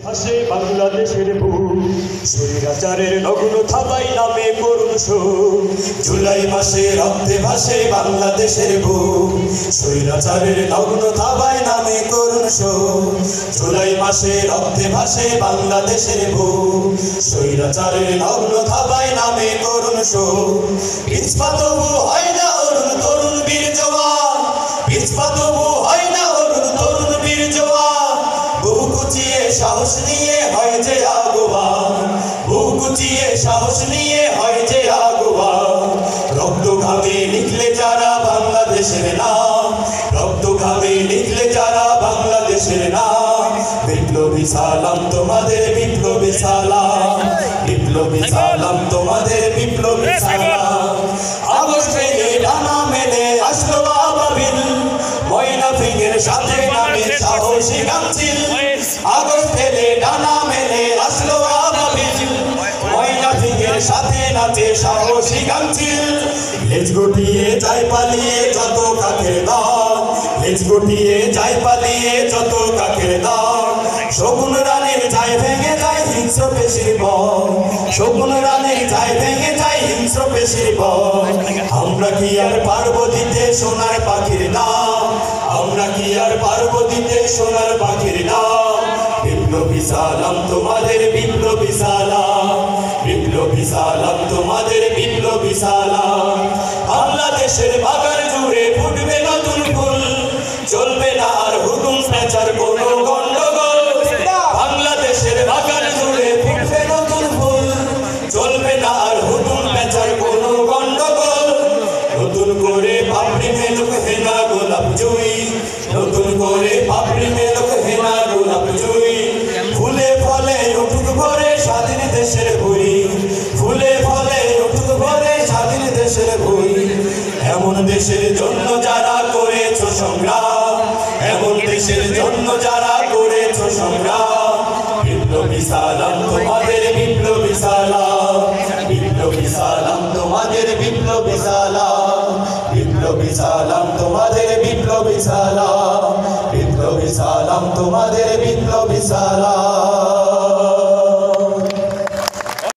ভাসে বাংলাদেশের বুক, স্বৈরাচারের নগ্ন থাবাই নামে করুণ শোক। জুলাই মাসে রক্তে ভাসে বাংলাদেশের বুক, স্বৈরাচারের নগ্ন থাবাই নামে করুণ শোক। জুলাই মাসে রক্তে ভাসে বাংলাদেশের বুক, স্বৈরাচারের নগ্ন থাবাই নামে করুণ শোক। পিছপা তবু হয় না অরুণ তরুণ বীর জওয়ান, পিছপা তবু হয় না অরুণ তরুণ বীর জওয়ান। বুক কুচিয়ে সাহস নিয়ে হয় যে আগুয়ান, বুক কুচিয়ে সাহস নিয়ে হয় যে আগুয়ান। রক্ত ঘামে লিখলে যারা বাংলাদেশের নাম, রক্ত ঘামে লিখলে যারা বাংলাদেশের নাম। বিপ্লবী সালাম তোমাদের, বিপ্লবী সালাম, বিপ্লবী সালাম তোমাদের, বিপ্লবী সালাম। আগস্টে ডানা মেলে আসলো আবাবিল, ময়নাফিকের সাথে নামে সাহসী গামছিল। আগস্টে ডানা মেলে আসলো আবাবিল, ময়নাফিকের সাথে নাচে সাহসী গামছিল। লেজ গুটিয়ে যায় পালিয়ে যত কাকের দল, লেজ গুটিয়ে যায় পালিয়ে যত কাকের দল। শকুন রানের যায় ভেঙে যায় হিংস্র পেশির বল, শকুন রানের যায় ভেঙে যায় হিংস্র পেশির বল। আমরা কি আর পারবো দিতে সোনার পাখির নাম, আমরা কি আর পারবো দিতে সোনার পাখির নাম। বিপ্লবী সালাম তোমাদের, বিপ্লবী সালাম, বিপ্লবী সালাম তোমাদের, বিপ্লবী সালাম। বাংলাদেশের বাগান জুড়ে ফুটবে নতুন ফুল, চলবে না আর হুকুম পেঁচার কোনো গন্ডগোল। বাংলাদেশের বাগান জুড়ে ফুটবে নতুন ফুল, চলবে না আর হুকুম পেঁচার কোনো গন্ডগোল। নতুন করে পাপড়ি মেলুক হেনা গোলাপ জুই, নতুন করে পাপড়ি মেলুক হেনা গোলাপ জুই। ফুলে ফলে উঠুক ভরে স্বাধীন দেশের ভুঁই, ফুলে ফলে উঠুক ভরে স্বাধীন দেশের ভুঁই। এমন দেশের জন্য যারা করেছো সংগ্রাম, এমন দেশের জন্য যারা করেছো সংগ্রাম। বিপ্লবী সালাম তোমাদের, বিপ্লবী সালাম, বিপ্লবী সালাম তোমাদের, বিপ্লবী সালাম, বিপ্লবী সালাম তোমাদের, বিপ্লবী সালাম, বিপ্লবী সালাম তোমাদের, বিপ্লবী সালাম।